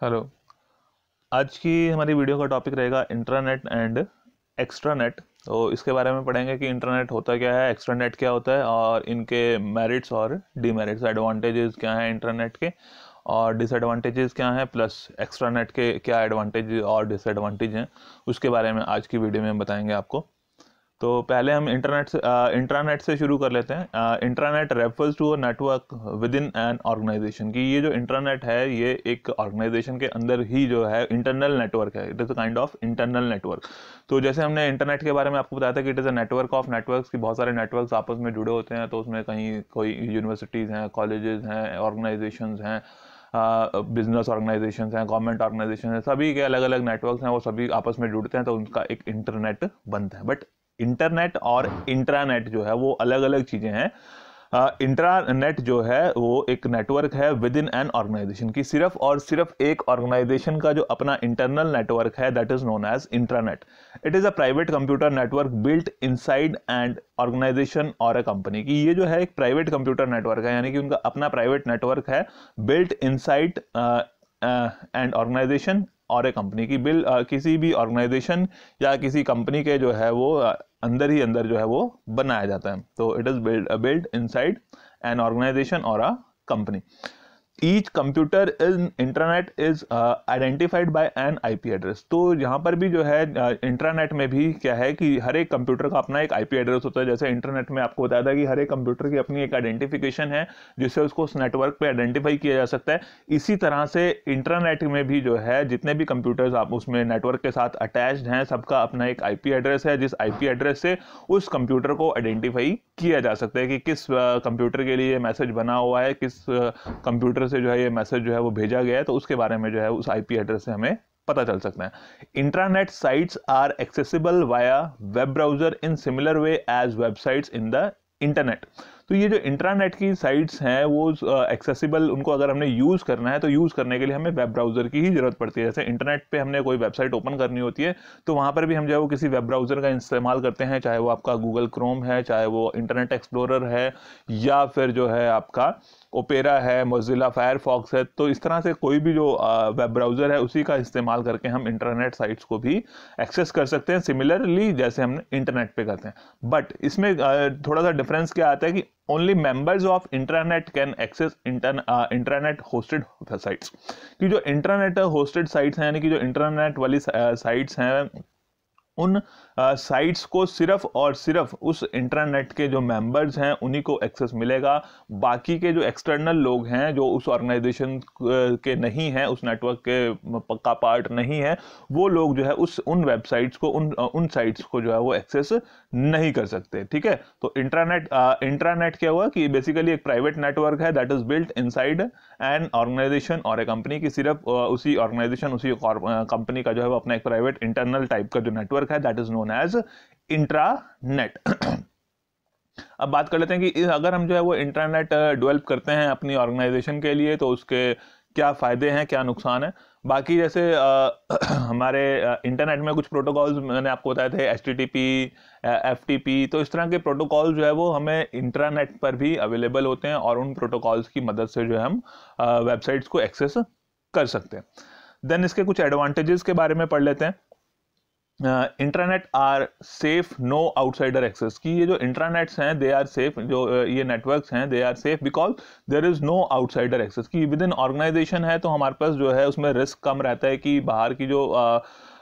Hello. आज की हमारी वीडियो का टॉपिक रहेगा इंट्रानेट एंड एक्स्ट्रानेट। तो इसके बारे में पढ़ेंगे कि इंटरनेट होता क्या है, एक्स्ट्रानेट क्या होता है और इनके मेरिट्स और डीमेरिट्स, एडवांटेजेस क्या हैं इंटरनेट के और डिसएडवांटेजेस क्या हैं, प्लस एक्स्ट्रानेट के क्या एडवांटेज और डिसएडवांटेज हैं, उसके बारे में आज की वीडियो में बताएंगे आपको। तो पहले हम इंट्रानेट से शुरू कर लेते हैं। Intranet refers to a network within an organisation. की ये जो इंटरनेट है ये एक ऑर्गेनाइजेशन के अंदर ही जो है इंटरनल नेटवर्क है। It is a kind of internal network. तो जैसे हमने इंटरनेट के बारे में आपको बताया था कि it is a network of networks, की बहुत सारे नेटवर्क्स आपस में जुड़े होते हैं। तो उसमें कहीं कोई यूनिवर्सिटीज़ हैं, कॉलेजेस हैं, ऑर्गेनाइजेशंस हैं, बिजनेस ऑर्गेनाइजेशन हैं, गवर्नमेंट ऑर्गेनाइजेशन हैं, सभी के अलग अलग नेटवर्क्स हैं, वो सभी आपस में जुड़ते हैं तो उनका एक इंटरनेट बनता है। बट इंटरनेट और इंट्रानेट जो है वो अलग अलग चीजें हैं। इंट्रानेट जो है वो एक नेटवर्क है विद इन एन ऑर्गेनाइजेशन, की सिर्फ और सिर्फ एक ऑर्गेनाइजेशन का जो अपना इंटरनल नेटवर्क है, that is known as intranet. It is a private computer network built inside and organisation और अ कंपनी। की ये जो है एक प्राइवेट कंप्यूटर नेटवर्क है, यानी कि उनका अपना प्राइवेट नेटवर्क है बिल्ट इनसाइड एंड ऑर्गेनाइजेशन और ए कंपनी। की किसी भी ऑर्गेनाइजेशन या किसी कंपनी के जो है वो अंदर ही अंदर जो है वो बनाया जाता है। तो it is build inside an organisation और a company. Each computer in internet is identified by an IP address. तो यहाँ पर भी जो है इंटरनेट में भी क्या है कि हर एक कंप्यूटर का अपना एक आईपी एड्रेस होता है। जैसे इंटरनेट में आपको बताया था कि हर एक कंप्यूटर की अपनी एक आइडेंटिफिकेशन है जिससे उसको उस नेटवर्क पे आइडेंटिफाई किया जा सकता है। इसी तरह से इंटरनेट में भी जो है जितने भी कंप्यूटर्स आप उसमें नेटवर्क के साथ अटैच्ड हैं, सबका अपना एक आईपी एड्रेस है, जिस आईपी एड्रेस से उस कंप्यूटर को आइडेंटिफाई किया जा सकता है कि किस कंप्यूटर के लिए मैसेज बना हुआ है, किस कंप्यूटर से जो है ये मैसेज जो है वो भेजा गया है, तो उसके बारे में जो है उस आईपी एड्रेस से हमें पता चल सकता है। Intranet sites are accessible via web browser in similar way as websites in the internet. तो ये जो इंट्रानेट की साइट्स हैं वो एक्सेसिबल, उनको अगर हमने यूज करना है तो यूज करने के लिए हमें वेब ब्राउजर की ही जरूरत पड़ती है। जैसे इंटरनेट पे हमने कोई वेबसाइट ओपन करनी होती है तो वहां पर भी हम जो है वो किसी वेब ब्राउजर का इस्तेमाल करते हैं, चाहे वो आपका गूगल क्रोम है, चाहे वो इंटरनेट एक्सप्लोरर है, या फिर जो है आपका ओपेरा है, मोजिला फायरफॉक्स है। तो इस तरह से कोई भी जो वेब ब्राउजर है उसी का इस्तेमाल करके हम इंटरनेट साइट्स को भी एक्सेस कर सकते हैं, सिमिलरली जैसे हम इंटरनेट पे करते हैं। बट इसमें थोड़ा सा डिफरेंस क्या आता है कि only members of internet can access internet hosted sites. कि जो इंटरनेट होस्टेड साइट्स हैं, यानी कि जो इंटरनेट वाली साइट्स हैं, उन साइट्स को सिर्फ और सिर्फ उस इंटरनेट के जो मेंबर्स हैं उन्हीं को एक्सेस मिलेगा। बाकी के जो एक्सटर्नल लोग हैं जो उस ऑर्गेनाइजेशन के नहीं हैं, उस नेटवर्क के का पार्ट नहीं है, वो लोग जो है उन वेबसाइट्स को, उन साइट्स को जो है वो एक्सेस नहीं कर सकते। ठीक है। तो इंट्रानेट क्या हुआ कि बेसिकली एक प्राइवेट नेटवर्क है that is built inside an organisation और ए कंपनी। की सिर्फ उसी ऑर्गेनाइजेशन, उसी कंपनी का जो है वो अपना एक प्राइवेट इंटरनल टाइप का जो नेटवर्क है, that is known as intranet. अब बात कर लेते हैं कि अगर हम जो है वो इंटरनेट डेवलप करते हैं अपनी ऑर्गेनाइजेशन के लिए तो उसके क्या फ़ायदे हैं, क्या नुकसान है। बाकी जैसे हमारे इंटरनेट में कुछ प्रोटोकॉल्स मैंने आपको बताए थे, HTTP, FTP। तो इस तरह के प्रोटोकॉल जो है वो हमें इंटरनेट पर भी अवेलेबल होते हैं और उन प्रोटोकॉल्स की मदद से जो है हम वेबसाइट्स को एक्सेस कर सकते हैं। देन इसके कुछ एडवांटेजेस के बारे में पढ़ लेते हैं। Internet are safe, no outsider access. की ये जो इंटरनेट्स हैं दे आर सेफ, जो ये नेटवर्क्स हैं they are safe because there is no outsider access. की विद इन ऑर्गेनाइजेशन है तो हमारे पास जो है उसमें रिस्क कम रहता है कि बाहर की जो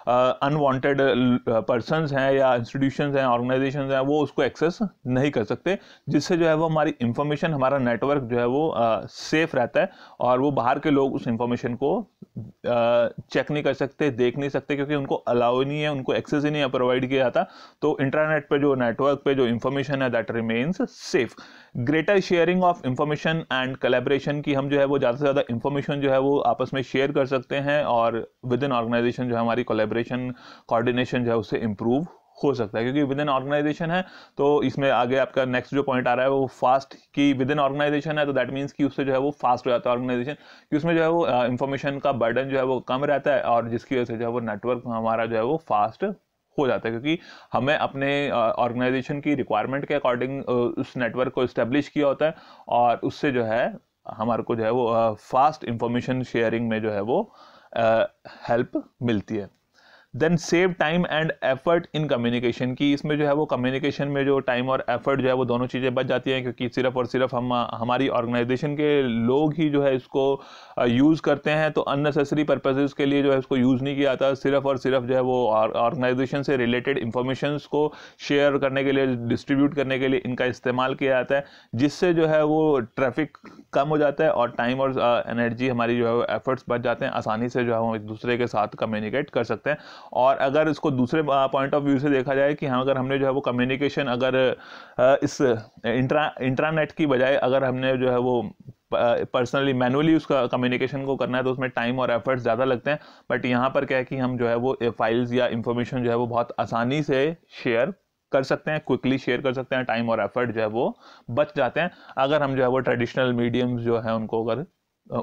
अनवांटेड पर्सनस हैं या इंस्टीट्यूशंस हैं, ऑर्गेनाइजेशंस हैं, वो उसको एक्सेस नहीं कर सकते, जिससे जो है वो हमारी इंफॉर्मेशन, हमारा नेटवर्क जो है वो सेफ रहता है और वो बाहर के लोग उस इंफॉर्मेशन को चेक नहीं कर सकते, देख नहीं सकते, क्योंकि उनको अलाउ नहीं है, उनको एक्सेस ही नहीं प्रोवाइड किया जाता। तो इंटरनेट पे जो नेटवर्क पे जो इंफॉर्मेशन है that remains safe. Greater sharing of information and collaboration. की हम जो है वो ज़्यादा से ज़्यादा इंफॉर्मेशन जो है वो आपस में शेयर कर सकते हैं और विद इन ऑर्गेनाइजेशन जो है हमारी कोलैबोरेशन, कोऑर्डिनेशन जो है उससे इंप्रूव हो सकता है, क्योंकि विद इन ऑर्गेनाइजेशन है तो इसमें आगे आपका नेक्स्ट जो पॉइंट आ रहा है वो फास्ट। की विद इन ऑर्गेनाइजेशन है तो दैट मीन्स कि उससे जो है वो फास्ट हो जाता है ऑर्गेनाइजेशन, कि उसमें जो है वो इंफॉर्मेशन का बर्डन जो है वो कम रहता है और जिसकी वजह से जो है वो नेटवर्क हमारा जो है वो फास्ट हो जाता है, क्योंकि हमें अपने ऑर्गेनाइजेशन की रिक्वायरमेंट के अकॉर्डिंग उस नेटवर्क को इस्टेब्लिश किया होता है और उससे जो है हमारे को जो है वो फास्ट इंफॉर्मेशन शेयरिंग में जो है वो हेल्प मिलती है। Then save time and effort in communication, की इसमें जो है वो कम्युनिकेशन में जो टाइम और एफर्ट जो है वो दोनों चीज़ें बच जाती हैं, क्योंकि सिर्फ और सिर्फ हमारी ऑर्गेनाइजेशन के लोग ही जो है इसको यूज़ करते हैं, तो अननेसेसरी पर्पसेस के लिए जो है इसको यूज़ नहीं किया जाता। सिर्फ और सिर्फ जो है वो ऑर्गेनाइजेशन से रिलेटेड इंफॉर्मेशंस को शेयर करने के लिए, डिस्ट्रीब्यूट करने के लिए इनका इस्तेमाल किया जाता है, जिससे जो है वो ट्रैफिक कम हो जाता है और टाइम और एनर्जी हमारी जो है एफर्ट्स बच जाते हैं, आसानी से जो है हम एक दूसरे के साथ कम्युनिकेट कर सकते हैं। और अगर इसको दूसरे पॉइंट ऑफ व्यू से देखा जाए कि हाँ, अगर हमने जो है वो कम्युनिकेशन अगर इस इंट्रानेट की बजाय अगर हमने जो है वो पर्सनली मैनुअली उसका कम्युनिकेशन को करना है, तो उसमें टाइम और एफर्ट्स ज़्यादा लगते हैं। बट यहाँ पर क्या है कि हम जो है वो फाइल्स या इंफॉर्मेशन जो है वो बहुत आसानी से शेयर कर सकते हैं, क्विकली शेयर कर सकते हैं, टाइम और एफर्ट जो है वो बच जाते हैं अगर हम जो है वो ट्रेडिशनल मीडियम्स जो है उनको अगर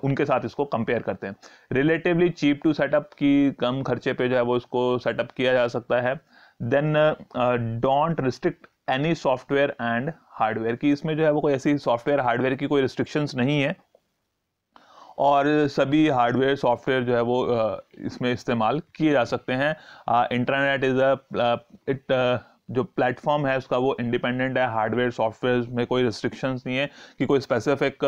उनके साथ इसको कंपेयर करते हैं। रिलेटिवली चीप टू सेटअप, की कम खर्चे पे जो है वो इसको सेटअप किया जा सकता है। Then don't restrict any software and hardware, की इसमें जो है वो कोई ऐसी सॉफ्टवेयर हार्डवेयर की कोई रिस्ट्रिक्शंस नहीं है और सभी हार्डवेयर सॉफ्टवेयर जो है वो इसमें इस्तेमाल किए जा सकते हैं। इंटरनेट इज जो प्लेटफॉर्म है उसका वो इंडिपेंडेंट है, हार्डवेयर सॉफ्टवेयर में कोई रिस्ट्रिक्शंस नहीं है कि कोई स्पेसिफिक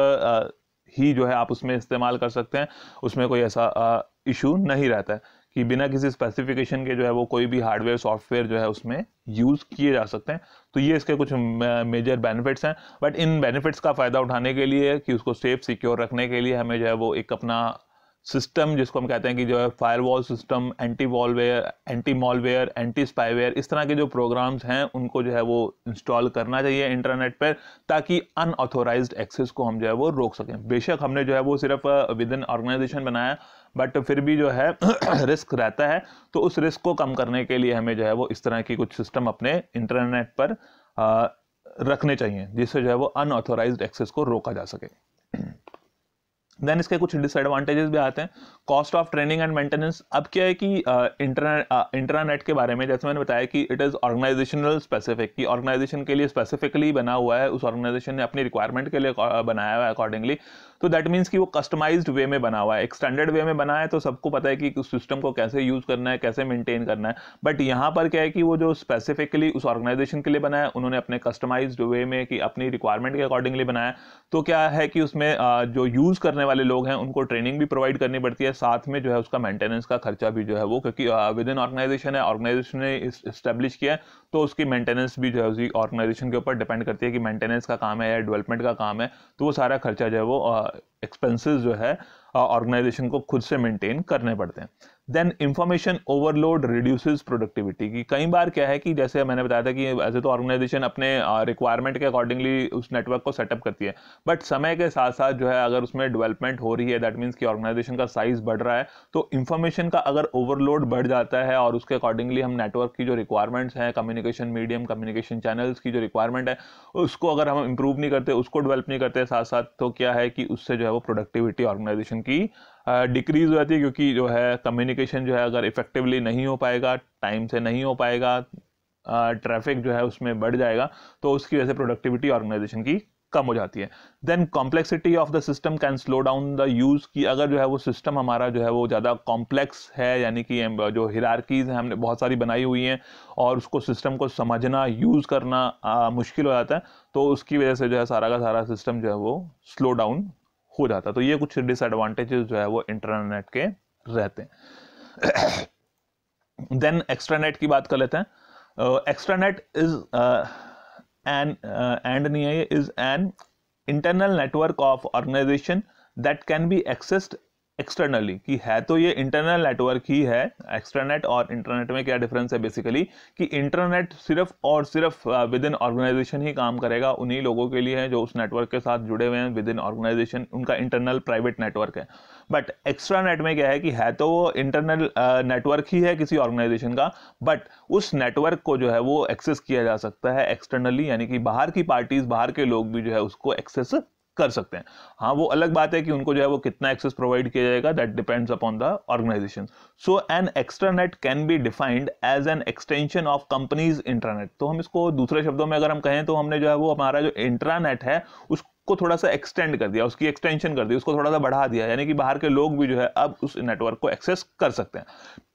ही जो है आप उसमें इस्तेमाल कर सकते हैं, उसमें कोई ऐसा इशू नहीं रहता है कि बिना किसी स्पेसिफिकेशन के जो है वो कोई भी हार्डवेयर सॉफ्टवेयर जो है उसमें यूज़ किए जा सकते हैं। तो ये इसके कुछ मेजर बेनिफिट्स हैं। बट इन बेनिफिट्स का फ़ायदा उठाने के लिए, कि उसको सेफ सिक्योर रखने के लिए, हमें जो है वो एक अपना सिस्टम, जिसको हम कहते हैं कि जो है firewall system, anti malware, anti malware, anti spyware, इस तरह के जो प्रोग्राम्स हैं उनको जो है वो इंस्टॉल करना चाहिए इंटरनेट पर, ताकि अनऑथोराइज्ड एक्सेस को हम जो है वो रोक सकें। बेशक हमने जो है वो सिर्फ विद इन ऑर्गेनाइजेशन बनाया, बट फिर भी जो है रिस्क रहता है, तो उस रिस्क को कम करने के लिए हमें जो है वो इस तरह की कुछ सिस्टम अपने इंटरनेट पर रखने चाहिए, जिससे जो है वो अनऑथोराइज्ड एक्सेस को रोका जा सके। देन इसके कुछ डिसएडवांटेजेस भी आते हैं। Cost of training and maintenance, अब क्या है कि इंटरनेट के बारे में जैसे मैंने बताया कि इट इज़ ऑर्गेनाइजेशनल स्पेसिफिक, कि ऑर्गेनाइजेशन के लिए स्पेसिफिकली बना हुआ है, उस ऑर्गेनाइजेशन ने अपनी रिक्वायरमेंट के लिए बनाया हुआ है अकॉर्डिंगली। तो दैट मीन्स कि वो कस्टमाइज्ड वे में बना हुआ है, एक्सटेंडेड वे में बना है, तो सबको पता है कि उस सिस्टम को कैसे यूज़ करना है, कैसे मेंटेन करना है। बट यहाँ पर क्या है कि वो जो स्पेसिफिकली उस ऑर्गेनाइजेशन के लिए बनाया है, उन्होंने अपने कस्टमाइज्ड वे में, कि अपनी रिक्वायरमेंट के अकॉर्डिंगली बनाया। तो क्या है कि उसमें जो यूज़ करने वाले लोग हैं उनको ट्रेनिंग भी प्रोवाइड करनी पड़ती है, साथ में जो है उसका मेंटेनेंस का खर्चा भी जो है वो, क्योंकि विद इन ऑर्गेनाइजेशन है, ऑर्गेनाइजेशन ने इस्टेब्लिश किया है, तो उसकी मेंटेनेंस भी जो है उसी ऑर्गेनाइजेशन के ऊपर डिपेंड करती है कि मेंटेनेंस का काम है या डेवलपमेंट का काम है। तो वो सारा खर्चा जो है वो एक्सपेंसेस जो है ऑर्गेनाइजेशन को खुद से मेंटेन करने पड़ते हैं। Then information overload reduces productivity, की कई बार क्या है कि जैसे मैंने बताया था कि ऐसे तो ऑर्गेनाइजेशन अपने रिक्वायरमेंट के अकॉर्डिंगली उस नेटवर्क को सेटअप करती है, बट समय के साथ साथ जो है अगर उसमें डेवलपमेंट हो रही है, दैट मीन्स कि ऑर्गेनाइजेशन का साइज बढ़ रहा है, तो इंफॉर्मेशन का अगर ओवरलोड बढ़ जाता है और उसके अकॉर्डिंगली हम नेटवर्क की जो रिक्वायरमेंट्स हैं, कम्युनिकेशन मीडियम, कम्युनिकेशन चैनल्स की जो रिक्वायरमेंट है, उसको अगर हम इंप्रूव नहीं करते, उसको डेवलप नहीं करते साथ साथ, तो क्या है कि उससे जो है वो प्रोडक्टिविटी ऑर्गेनाइजेशन की डिक्रीज हो जाती है, क्योंकि जो है कम्युनिकेशन जो है अगर इफेक्टिवली नहीं हो पाएगा, टाइम से नहीं हो पाएगा, ट्रैफिक जो है उसमें बढ़ जाएगा, तो उसकी वजह से प्रोडक्टिविटी ऑर्गेनाइजेशन की कम हो जाती है। Then complexity of the system can slow down the use, की अगर जो है वो सिस्टम हमारा जो है वो ज़्यादा कॉम्प्लेक्स है, यानी कि जो हिरार्कीज हैं हमने बहुत सारी बनाई हुई हैं और उसको सिस्टम को समझना, यूज़ करना मुश्किल हो जाता है, तो उसकी वजह से जो है सारा का सारा सिस्टम जो है वो स्लो डाउन हो जाता है। तो ये कुछ डिसएडवांटेजेस जो है वो इंटरनेट के रहते हैं। देन एक्स्ट्रानेट की बात कर लेते हैं। एक्स्ट्रानेट इज एंड नहीं है, is an internal network of organization that can be accessed externally, कि है तो ये इंटरनल नेटवर्क ही है। एक्सट्रानेट और इंटरनेट में क्या डिफरेंस है बेसिकली, कि इंटरनेट सिर्फ और सिर्फ विद इन ऑर्गेनाइजेशन ही काम करेगा, उन्हीं लोगों के लिए है जो उस नेटवर्क के साथ जुड़े हुए हैं विद इन ऑर्गेनाइजेशन, उनका इंटरनल प्राइवेट नेटवर्क है। बट एक्स्ट्रानेट में क्या है कि है तो वो इंटरनल नेटवर्क ही है किसी ऑर्गेनाइजेशन का, बट उस नेटवर्क को जो है वो एक्सेस किया जा सकता है एक्सटर्नली, यानी कि बाहर की पार्टीज, बाहर के लोग भी जो है उसको एक्सेस कर सकते हैं। हाँ, वो अलग बात है कि उनको जो है वो कितना एक्सेस प्रोवाइड किया जाएगा, that depends upon the organization. So an extranet can be defined as an extension of company's intranet. तो हम इसको दूसरे शब्दों में अगर हम कहें तो हमने जो है वो हमारा जो इंट्रानेट है को थोड़ा सा एक्सटेंड कर दिया, उसकी एक्सटेंशन कर दी, उसको थोड़ा सा बढ़ा दिया, यानी कि बाहर के लोग भी जो है अब उस नेटवर्क को एक्सेस कर सकते हैं।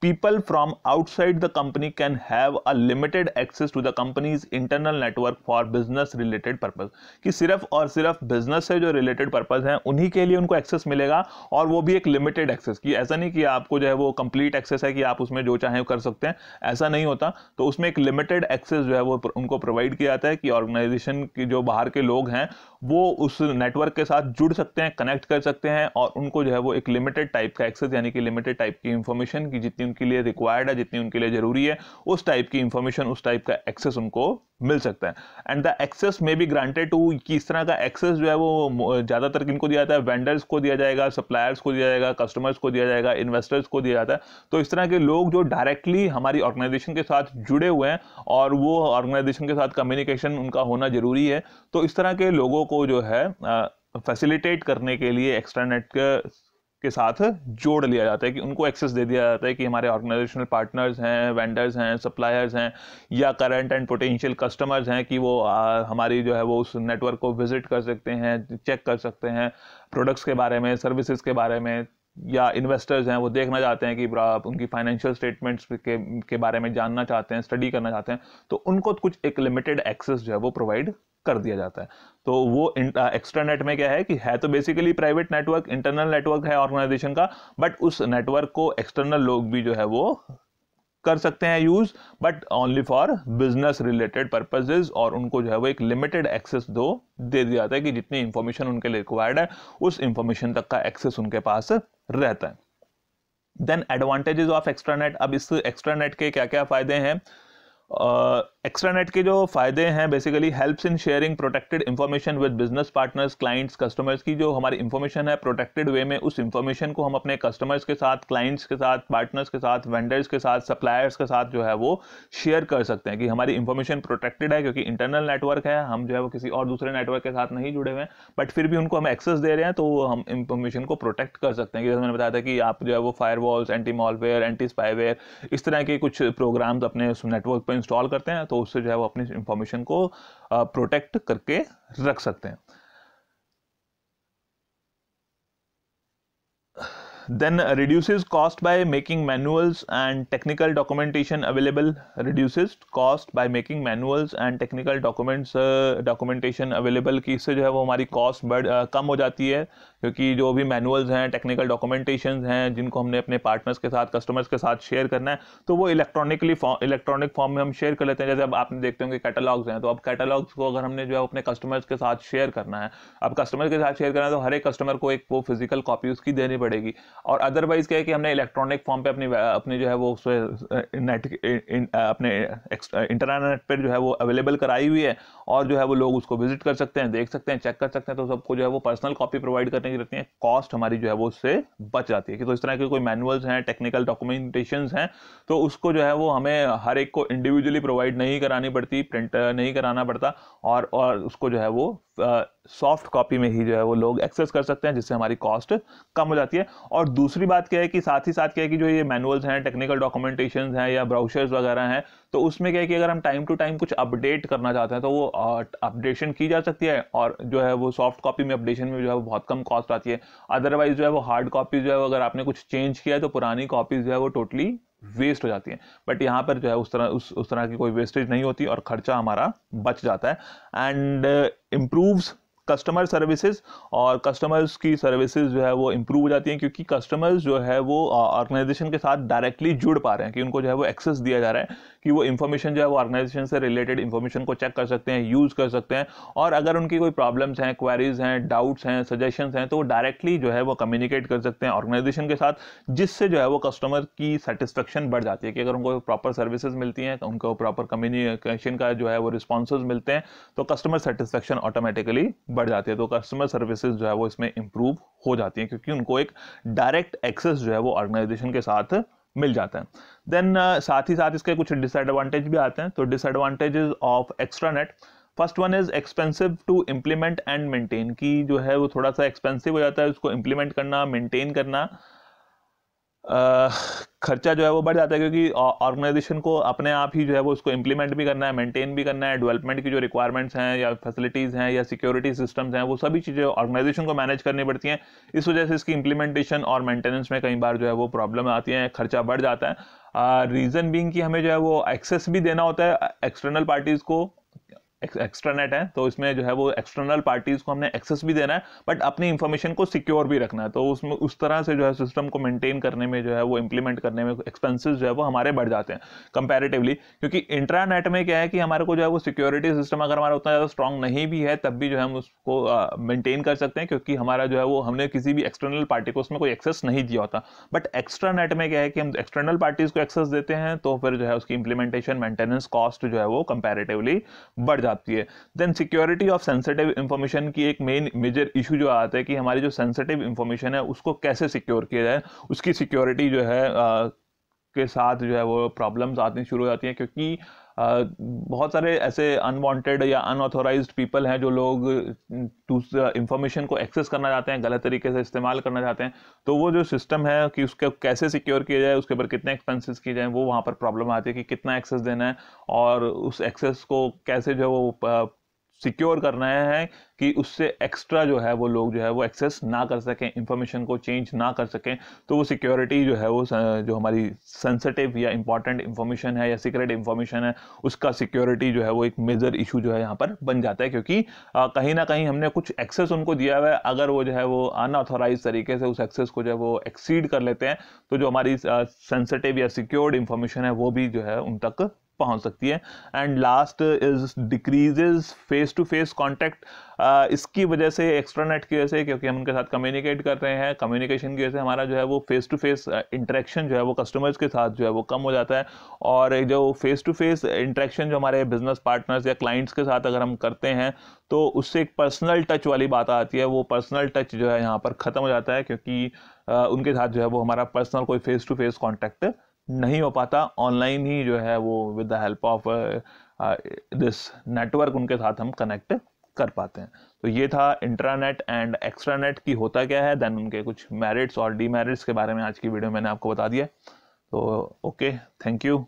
People from outside the company can have a limited access to the company's internal network for business related purpose, कि सिर्फ और सिर्फ बिजनेस से जो रिलेटेड पर्पज है उन्हीं के लिए उनको एक्सेस मिलेगा, और वो भी एक लिमिटेड एक्सेस, की ऐसा नहीं कि आपको जो है वो कंप्लीट एक्सेस है कि आप उसमें जो चाहें कर सकते हैं, ऐसा नहीं होता। तो उसमें एक लिमिटेड एक्सेस जो है वो उनको प्रोवाइड किया जाता है कि ऑर्गेनाइजेशन की जो बाहर के लोग हैं वो उस नेटवर्क के साथ जुड़ सकते हैं, कनेक्ट कर सकते हैं, और उनको जो है वो एक लिमिटेड टाइप का एक्सेस, यानी कि लिमिटेड टाइप की इंफॉर्मेशन की जितनी उनके लिए रिक्वायर्ड है, जितनी उनके लिए जरूरी है, उस टाइप की इंफॉर्मेशन, उस टाइप का एक्सेस उनको मिल सकता है। एंड द एक्सेस में बी ग्रांटेड टू, कि इस तरह का एक्सेस जो है वो ज्यादातर किनको दिया जाता है, वेंडर्स को दिया जाएगा, सप्लायर्स को दिया जाएगा, कस्टमर्स को दिया जाएगा, इन्वेस्टर्स को दिया जाता है। तो इस तरह के लोग जो डायरेक्टली हमारी ऑर्गेनाइजेशन के साथ जुड़े हुए हैं और वो ऑर्गेनाइजेशन के साथ कम्युनिकेशन उनका होना जरूरी है, तो इस तरह के लोगों को जो है फैसिलिटेट करने के लिए एक्स्ट्रानेट के साथ जोड़ लिया जाता है, कि उनको एक्सेस दे दिया जाता है कि हमारे ऑर्गेनाइजेशनल पार्टनर्स हैं, वेंडर्स हैं, सप्लायर्स हैं, या करंट एंड पोटेंशियल कस्टमर्स हैं, कि वो हमारी जो है वो उस नेटवर्क को विजिट कर सकते हैं, चेक कर सकते हैं प्रोडक्ट्स के बारे में, सर्विसेज के बारे में, या इन्वेस्टर्स हैं वो देखना चाहते हैं कि उनकी फाइनेंशियल स्टेटमेंट्स के बारे में जानना चाहते हैं, स्टडी करना चाहते हैं, तो उनको कुछ एक लिमिटेड एक्सेस जो है वो प्रोवाइड कर दिया जाता है। तो वो एक्स्ट्रानेट में क्या है कि है तो basically private network, internal network है ऑर्गेनाइजेशन का, बट उस नेटवर्क को एक्सटर्नल लोग भी जो है वो कर सकते हैं use, but only for business related purposes, और उनको जो है वो एक लिमिटेड एक्सेस दे दिया जाता है कि जितनी इंफॉर्मेशन उनके लिए रिक्वायर्ड है उस इंफॉर्मेशन तक का एक्सेस उनके पास रहता है। Then advantages of extranet. अब इस एक्स्ट्रानेट के क्या क्या फायदे हैं? एक्स्ट्रानेट के जो फायदे हैं, basically helps in sharing protected information with business partners, clients, customers, की जो हमारी इंफॉर्मेशन है प्रोटेक्टेड वे में, उस इंफॉर्मेशन को हम अपने कस्टमर्स के साथ, क्लाइंट्स के साथ, पार्टनर्स के साथ, वेंडर्स के साथ, सप्लायर्स के साथ जो है वो शेयर कर सकते हैं, कि हमारी इंफॉर्मेशन प्रोटेक्टेड है, क्योंकि इंटरनल नेटवर्क है, हम जो है वो किसी और दूसरे नेटवर्क के साथ नहीं जुड़े हुए हैं, बट फिर भी उनको हम एक्सेस दे रहे हैं, तो हम इंफॉर्मेशन को प्रोटेक्ट कर सकते हैं। जैसे मैंने बताया था कि आप जो है वो firewalls, anti malware, anti spyware, इस तरह के कुछ प्रोग्राम्स अपने नेटवर्क पर इंस्टॉल करते हैं, तो उससे जो है वो अपनी इंफॉर्मेशन को प्रोटेक्ट करके रख सकते हैं। Then reduces cost by making manuals and technical documentation available. Reduces cost by making manuals and technical documentation available, कि इससे जो है वो हमारी कॉस्ट कम हो जाती है, क्योंकि जो भी मैनुअल्स हैं, टेक्निकल डॉक्यूमेंटेशन हैं, जिनको हमने अपने पार्टनर्स के साथ, कस्टमर्स के साथ शेयर करना है, तो वो इलेक्ट्रॉनिक फॉर्म में हम शेयर कर लेते हैं। जैसे अब आपने देखते होंगे कैटलॉग्स हैं, तो अब कैटलॉग्स को अगर हमने जो है अपने कस्टमर्स के साथ शेयर करना है, अब कस्टमर के साथ शेयर करना है, तो हर एक कस्टमर को एक वो फिजिकल कॉपी उसकी देनी पड़ेगी। और अदरवाइज क्या है कि हमने इलेक्ट्रॉनिक फॉर्म पे अपनी जो है वो अपने इंटरनेट पर जो है वो अवेलेबल कराई हुई है, और जो है वो लोग उसको विजिट कर सकते हैं, देख सकते हैं, चेक कर सकते हैं, तो सबको जो है वो पर्सनल कॉपी प्रोवाइड करने की रहती है, कॉस्ट हमारी जो है वो उससे बच जाती है। कि तो इस तरह के कोई मैनुअल्स हैं, टेक्निकल डॉक्यूमेंटेशंस हैं, तो उसको जो है वो हमें हर एक को इंडिविजुअली प्रोवाइड नहीं करानी पड़ती, प्रिंट नहीं कराना पड़ता, और उसको जो है वो सॉफ्ट कॉपी में ही जो है वो लोग एक्सेस कर सकते हैं, जिससे हमारी कॉस्ट कम हो जाती है। और दूसरी बात क्या है कि साथ ही साथ क्या है कि जो ये मैनुअल्स हैं, टेक्निकल डॉक्यूमेंटेशन हैं, या ब्राउचर्स वगैरह हैं, तो उसमें क्या है कि अगर हम टाइम टू टाइम कुछ अपडेट करना चाहते हैं, तो वो अपडेशन की जा सकती है, और जो है वो सॉफ्ट कॉपी में अपडेशन में जो है वो बहुत कम कॉस्ट आती है। अदरवाइज जो है वो हार्ड कॉपी जो है अगर आपने कुछ चेंज किया है, तो पुरानी कॉपीज जो है वो टोटली वेस्ट हो जाती है। बट यहाँ पर जो है उस तरह की कोई वेस्टेज नहीं होती, और खर्चा हमारा बच जाता है। एंड इम्प्रूव्स कस्टमर सर्विसेज, और कस्टमर्स की सर्विसेज जो है वो इंप्रूव हो जाती हैं, क्योंकि कस्टमर्स जो है वो ऑर्गेनाइजेशन के साथ डायरेक्टली जुड़ पा रहे हैं, कि उनको जो है वो एक्सेस दिया जा रहा है, कि वो इन्फॉर्मेशन जो है वो ऑर्गेनाइजेशन से रिलेटेड इन्फॉर्मेशन को चेक कर सकते हैं, यूज कर सकते हैं, और अगर उनकी कोई प्रॉब्लम्स हैं, क्वेरीज हैं, डाउट्स हैं, सजेशंस हैं, तो वो डायरेक्टली जो है वो कम्युनिकेट कर सकते हैं ऑर्गेनाइजेशन के साथ, जिससे जो है वो कस्टमर की सेटिस्फेक्शन बढ़ जाती है, कि अगर उनको प्रॉपर सर्विसेज मिलती हैं, उनको प्रॉपर कम्युनिकेशन का जो है वो रिस्पॉन्सेज मिलते हैं, तो कस्टमर सेटिस्फेक्शन ऑटोमेटिकली बढ़ जाती है। तो कस्टमर सर्विसेज जो है वो इसमें इंप्रूव हो जाती है, क्योंकि उनको एक डायरेक्ट एक्सेस जो है वो ऑर्गेनाइजेशन के साथ मिल जाता है। देन साथ ही साथ इसके कुछ डिसएडवांटेज भी आते हैं। तो disadvantages of extranet, first one is expensive to implement and maintain, की जो है वो थोड़ा सा एक्सपेंसिव हो जाता है उसको इम्प्लीमेंट करना, मेंटेन करना। खर्चा जो है वो बढ़ जाता है, क्योंकि ऑर्गेनाइजेशन को अपने आप ही जो है वो उसको इम्प्लीमेंट भी करना है, मेंटेन भी करना है, डेवलपमेंट की जो रिक्वायरमेंट्स हैं या फैसिलिटीज़ हैं या सिक्योरिटी सिस्टम्स हैं, वो सभी चीज़ें ऑर्गेनाइजेशन को मैनेज करनी पड़ती हैं। इस वजह से इसकी इम्प्लीमेंटेशन और मेंटेनेंस में कई बार जो है वो प्रॉब्लम आती है, खर्चा बढ़ जाता है। रीज़न बीइंग कि हमें जो है वो एक्सेस भी देना होता है एक्सटर्नल पार्टीज़ को। एक्स्ट्रानेट है तो इसमें जो है वो एक्सटर्नल पार्टीज को हमने एक्सेस भी देना है, बट अपनी इंफॉर्मेशन को सिक्योर भी रखना है। तो उसमें उस तरह से जो है सिस्टम को मेंटेन करने में जो है वो इम्प्लीमेंट करने में एक्सपेंसेस जो है वो हमारे बढ़ जाते हैं कंपैरेटिवली। क्योंकि इंट्रानेट में क्या है कि हमारे को जो है वो सिक्योरिटी सिस्टम अगर हमारा उतना ज़्यादा स्ट्रॉन्ग नहीं भी है तब भी जो है हम उसको मेंटेन कर सकते हैं, क्योंकि हमारा जो है वो हमने किसी भी एक्सटर्नल पार्टी को उसमें कोई एक्सेस नहीं दिया होता। बट एक्स्ट्रा नेट में क्या है कि हम एक्सटर्नल पार्टीज को एक्सेस देते हैं, तो फिर जो है उसकी इंप्लीमेंटेशन मेंटेनेंस कॉस्ट जो है वो कंपैरेटिवली बढ़ जाती है। Then security of sensitive information की एक मेन मेजर इशू जो आता है कि हमारी जो सेंसिटिव इंफॉर्मेशन है उसको कैसे सिक्योर किया जाए। उसकी सिक्योरिटी जो है के साथ जो है वो प्रॉब्लम्स आनी शुरू हो जाती हैं, क्योंकि बहुत सारे ऐसे अनवांटेड या अनऑथोराइज्ड पीपल हैं जो लोग इंफॉर्मेशन को एक्सेस करना चाहते हैं, गलत तरीके से इस्तेमाल करना चाहते हैं। तो वो जो सिस्टम है कि उसके कैसे सिक्योर किया जाए, उसके ऊपर कितने एक्सपेंसेस किए जाए, वो वहाँ पर प्रॉब्लम आती है कि कितना एक्सेस देना है और उस एक्सेस को कैसे जो है वो सिक्योर करना है कि उससे एक्स्ट्रा जो है वो लोग जो है वो एक्सेस ना कर सकें, इंफॉर्मेशन को चेंज ना कर सकें। तो वो सिक्योरिटी जो है वो जो हमारी सेंसिटिव या इंपॉर्टेंट इंफॉर्मेशन है या सीक्रेट इंफॉर्मेशन है, उसका सिक्योरिटी जो है वो एक मेजर इशू जो है यहाँ पर बन जाता है। क्योंकि कहीं ना कहीं हमने कुछ एक्सेस उनको दिया हुआ है, अगर वो जो है वो अनऑथोराइज तरीके से उस एक्सेस को जो है वो एक्सीड कर लेते हैं, तो जो हमारी सेंसिटिव या सिक्योर्ड इंफॉर्मेशन है वो भी जो है उन तक पहुंच सकती है। And last is decreases face to face contact. इसकी वजह से एक्स्ट्रानेट की वजह से, क्योंकि हम उनके साथ कम्युनिकेट कर रहे हैं, कम्युनिकेशन की वजह से हमारा जो है वो फेस टू फेस इंटरेक्शन जो है वो कस्टमर्स के साथ जो है वो कम हो जाता है। और जो फेस टू फेस इंटरेक्शन जो हमारे बिजनेस पार्टनर्स या क्लाइंट्स के साथ अगर हम करते हैं, तो उससे एक पर्सनल टच वाली बात आती है। वो पर्सनल टच जो है यहाँ पर ख़त्म हो जाता है, क्योंकि उनके साथ जो है वो हमारा पर्सनल कोई फेस टू फेस कॉन्टैक्ट नहीं हो पाता। ऑनलाइन ही जो है वो with the help of this network उनके साथ हम कनेक्ट कर पाते हैं। तो ये था इंट्रानेट एंड एक्स्ट्रानेट की होता क्या है, देन उनके कुछ मेरिट्स और डीमेरिट्स के बारे में आज की वीडियो मैंने आपको बता दिया। तो ओके, थैंक यू।